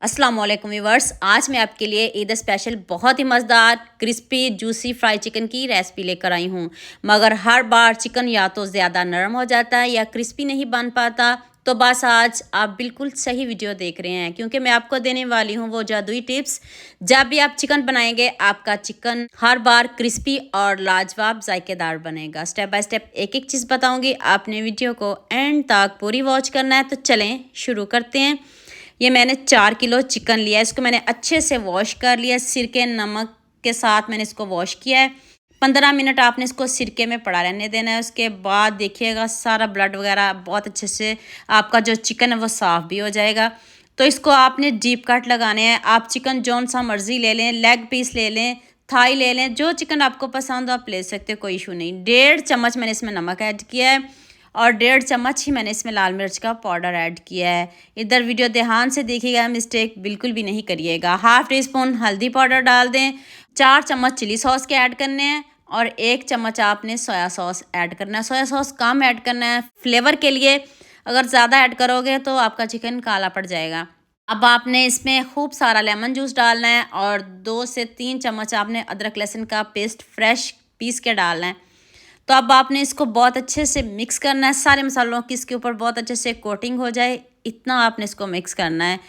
अस्सलाम वालेकुम व्यूवर्स। आज मैं आपके लिए ईद स्पेशल बहुत ही मज़ेदार क्रिस्पी जूसी फ्राई चिकन की रेसिपी लेकर आई हूँ। मगर हर बार चिकन या तो ज़्यादा नरम हो जाता है या क्रिस्पी नहीं बन पाता। तो बस आज आप बिल्कुल सही वीडियो देख रहे हैं, क्योंकि मैं आपको देने वाली हूँ वो जादुई टिप्स। जब भी आप चिकन बनाएंगे आपका चिकन हर बार क्रिस्पी और लाजवाब जायकेदार बनेगा। स्टेप बाय स्टेप एक एक चीज़ बताऊँगी, आपने वीडियो को एंड तक पूरी वॉच करना है। तो चलें शुरू करते हैं। ये मैंने 4 किलो चिकन लिया है। इसको मैंने अच्छे से वॉश कर लिया, सिरके नमक के साथ मैंने इसको वॉश किया है। 15 मिनट आपने इसको सिरके में पड़ा रहने देना है। उसके बाद देखिएगा सारा ब्लड वगैरह बहुत अच्छे से आपका जो चिकन है वो साफ़ भी हो जाएगा। तो इसको आपने डीप कट लगाने हैं। आप चिकन जौन सा मर्ज़ी ले लें, लेग पीस ले लें, थाई ले लें, जो चिकन आपको पसंद हो आप ले सकते हो, कोई इशू नहीं। 1.5 चम्मच मैंने इसमें नमक ऐड किया है और 1.5 चम्मच ही मैंने इसमें लाल मिर्च का पाउडर ऐड किया है। इधर वीडियो ध्यान से देखिएगा, मिस्टेक बिल्कुल भी नहीं करिएगा। हाफ़ टी स्पून हल्दी पाउडर डाल दें। 4 चम्मच चिली सॉस के ऐड करने हैं और 1 चम्मच आपने सोया सॉस ऐड करना है। सोया सॉस कम ऐड करना है फ्लेवर के लिए, अगर ज़्यादा ऐड करोगे तो आपका चिकन काला पड़ जाएगा। अब आपने इसमें खूब सारा लेमन जूस डालना है और 2 से 3 चम्मच आपने अदरक लहसुन का पेस्ट फ्रेश पीस के डालना है। तो अब आपने इसको बहुत अच्छे से मिक्स करना है, सारे मसालों की इसके ऊपर बहुत अच्छे से कोटिंग हो जाए, इतना आपने इसको मिक्स करना है।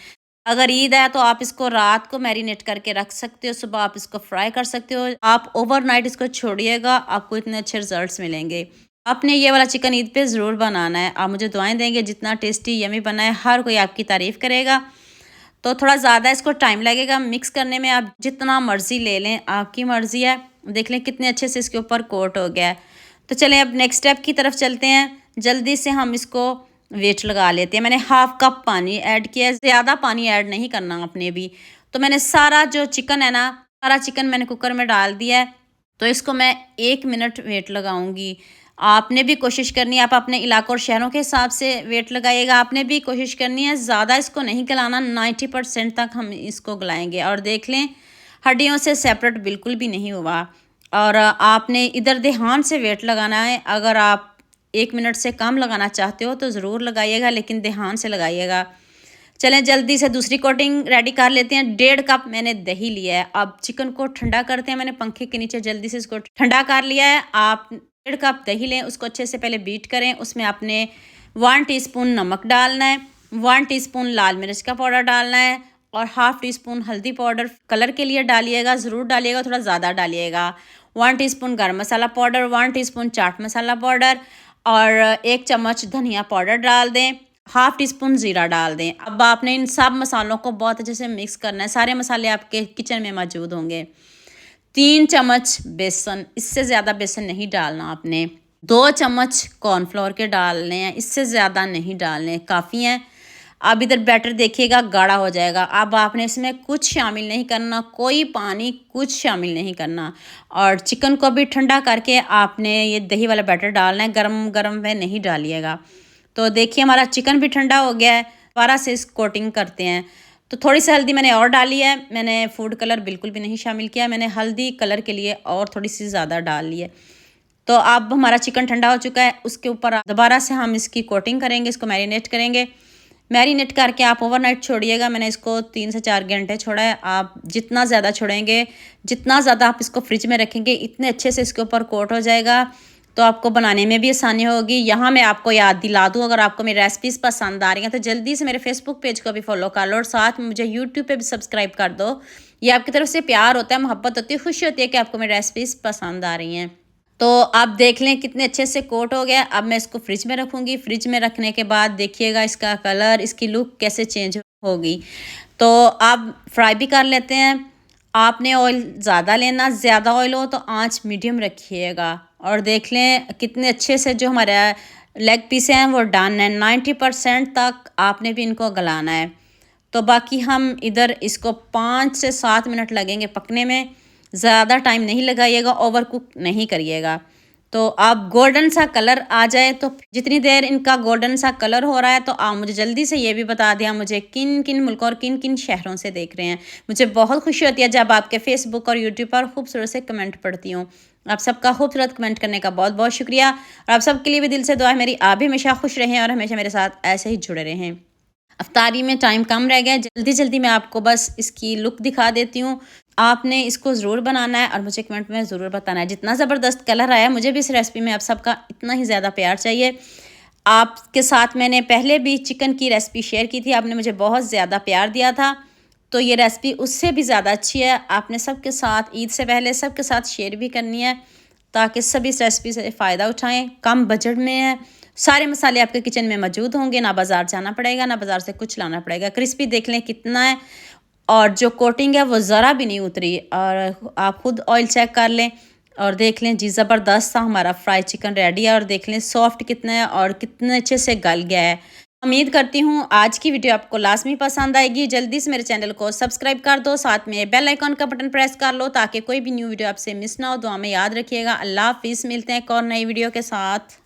अगर ईद है तो आप इसको रात को मैरिनेट करके रख सकते हो, सुबह आप इसको फ्राई कर सकते हो। आप ओवरनाइट इसको छोड़िएगा, आपको इतने अच्छे रिजल्ट्स मिलेंगे। आपने ये वाला चिकन ईद पे ज़रूर बनाना है। आप मुझे दुआएं देंगे, जितना टेस्टी यमी बना है हर कोई आपकी तारीफ़ करेगा। तो थोड़ा ज़्यादा इसको टाइम लगेगा मिक्स करने में, आप जितना मर्ज़ी ले लें, आपकी मर्ज़ी है। देख लें कितने अच्छे से इसके ऊपर कोट हो गया है। तो चलें अब नेक्स्ट स्टेप की तरफ चलते हैं। जल्दी से हम इसको वेट लगा लेते हैं। मैंने हाफ़ कप पानी ऐड किया है, ज़्यादा पानी ऐड नहीं करना आपने भी। तो मैंने सारा जो चिकन है ना, सारा चिकन मैंने कुकर में डाल दिया है। तो इसको मैं 1 मिनट वेट लगाऊंगी। आपने भी कोशिश करनी है, आप अपने इलाकों और शहरों के हिसाब से वेट लगाइएगा। आपने भी कोशिश करनी है, ज़्यादा इसको नहीं गलाना, 90% तक हम इसको गलाएंगे। और देख लें हड्डियों से सेपरेट बिल्कुल भी नहीं हुआ। और आपने इधर ध्यान से वेट लगाना है। अगर आप 1 मिनट से कम लगाना चाहते हो तो ज़रूर लगाइएगा, लेकिन ध्यान से लगाइएगा। चलें जल्दी से दूसरी कोटिंग रेडी कर लेते हैं। 1.5 कप मैंने दही लिया है। अब चिकन को ठंडा करते हैं। मैंने पंखे के नीचे जल्दी से इसको ठंडा कर लिया है। आप 1.5 कप दही लें, उसको अच्छे से पहले बीट करें। उसमें आपने 1 टीस्पून नमक डालना है, 1 टीस्पून लाल मिर्च का पाउडर डालना है और हाफ़ टी स्पून हल्दी पाउडर कलर के लिए डालिएगा, ज़रूर डालिएगा, थोड़ा ज़्यादा डालिएगा। 1 टीस्पून गरम मसाला powder, 1 teaspoon chaat masala powder और 1 चम्मच धनिया पाउडर डाल दें, हाफ़ टी स्पून ज़ीरा डाल दें। अब आपने इन सब मसालों को बहुत अच्छे से मिक्स करना है। सारे मसाले आपके किचन में मौजूद होंगे। 3 चम्मच बेसन, इससे ज़्यादा बेसन नहीं डालना आपने। 2 चम्मच कॉर्नफ्लोर के डालने हैं, इससे ज़्यादा नहीं डालने, काफ़ी हैं। अब इधर बैटर देखिएगा गाढ़ा हो जाएगा। अब आपने इसमें कुछ शामिल नहीं करना, कोई पानी कुछ शामिल नहीं करना। और चिकन को भी ठंडा करके आपने ये दही वाला बैटर डालना है, गरम गरम में नहीं डालिएगा। तो देखिए हमारा चिकन भी ठंडा हो गया है। दोबारा से इस कोटिंग करते हैं। तो थोड़ी सी हल्दी मैंने और डाली है। मैंने फूड कलर बिल्कुल भी नहीं शामिल किया, मैंने हल्दी कलर के लिए और थोड़ी सी ज़्यादा डाल ली है। तो अब हमारा चिकन ठंडा हो चुका है। उसके ऊपर दोबारा से हम इसकी कोटिंग करेंगे, इसको मैरिनेट करेंगे। मैरिनेट करके आप ओवरनाइट छोड़िएगा। मैंने इसको 3 से 4 घंटे छोड़ा है। आप जितना ज़्यादा छोड़ेंगे, जितना ज़्यादा आप इसको फ्रिज में रखेंगे, इतने अच्छे से इसके ऊपर कोट हो जाएगा। तो आपको बनाने में भी आसानी होगी। यहाँ मैं आपको याद दिला दूँ, अगर आपको मेरी रेसिपीज़ पसंद आ रही हैं तो जल्दी से मेरे फेसबुक पेज को भी फॉलो कर लो और साथ में मुझे यूट्यूब पे भी सब्सक्राइब कर दो। ये आपकी तरफ से प्यार होता है, मोहब्बत होती है, खुशी होती है कि आपको मेरी रेसिपीज़ पसंद आ रही हैं। तो आप देख लें कितने अच्छे से कोट हो गया। अब मैं इसको फ्रिज में रखूँगी। फ्रिज में रखने के बाद देखिएगा इसका कलर, इसकी लुक कैसे चेंज होगी। तो आप फ्राई भी कर लेते हैं। आपने ऑयल ज़्यादा लेना, ज़्यादा ऑयल हो तो आंच मीडियम रखिएगा। और देख लें कितने अच्छे से जो हमारा लेग पीस हैं वो डन है। 90% तक आपने भी इनको गलाना है। तो बाकी हम इधर इसको 5 से 7 मिनट लगेंगे पकने में। ज़्यादा टाइम नहीं लगाइएगा, ओवर कुक नहीं करिएगा। तो आप गोल्डन सा कलर आ जाए, तो जितनी देर इनका गोल्डन सा कलर हो रहा है तो आप मुझे जल्दी से ये भी बता दें मुझे किन किन मुल्कों और किन किन शहरों से देख रहे हैं। मुझे बहुत खुशी होती है जब आपके फेसबुक और यूट्यूब पर खूबसूरत से कमेंट पढ़ती हूँ। आप सबका खूबसूरत कमेंट करने का बहुत बहुत शुक्रिया। और आप सबके लिए भी दिल से दुआ है मेरी, आप भी हमेशा खुश रहें और हमेशा मेरे साथ ऐसे ही जुड़े रहें। अफ्तारी में टाइम कम रह गया, जल्दी जल्दी मैं आपको बस इसकी लुक दिखा देती हूँ। आपने इसको ज़रूर बनाना है और मुझे कमेंट में ज़रूर बताना है। जितना ज़बरदस्त कलर आया, मुझे भी इस रेसिपी में आप सबका इतना ही ज़्यादा प्यार चाहिए। आपके साथ मैंने पहले भी चिकन की रेसिपी शेयर की थी, आपने मुझे बहुत ज़्यादा प्यार दिया था, तो ये रेसिपी उससे भी ज़्यादा अच्छी है। आपने सबके साथ ईद से पहले सबके साथ शेयर भी करनी है ताकि सभी इस रेसिपी से फ़ायदा उठाएं। कम बजट में है, सारे मसाले आपके किचन में मौजूद होंगे, ना बाज़ार जाना पड़ेगा, ना बाज़ार से कुछ लाना पड़ेगा। क्रिस्पी देख लें कितना है, और जो कोटिंग है वो ज़रा भी नहीं उतरी। और आप खुद ऑयल चेक कर लें और देख लें जी, ज़बरदस्त सा हमारा फ्राई चिकन रेडी है। और देख लें सॉफ्ट कितना है और कितने अच्छे से गल गया है। उम्मीद करती हूँ आज की वीडियो आपको लाजमी पसंद आएगी। जल्दी से मेरे चैनल को सब्सक्राइब कर दो, साथ में बेल आइकॉन का बटन प्रेस कर लो ताकि कोई भी न्यू वीडियो आपसे मिस ना हो। दुआ में याद रखिएगा। अल्लाह हाफिज़, मिलते हैं एक और नई वीडियो के साथ।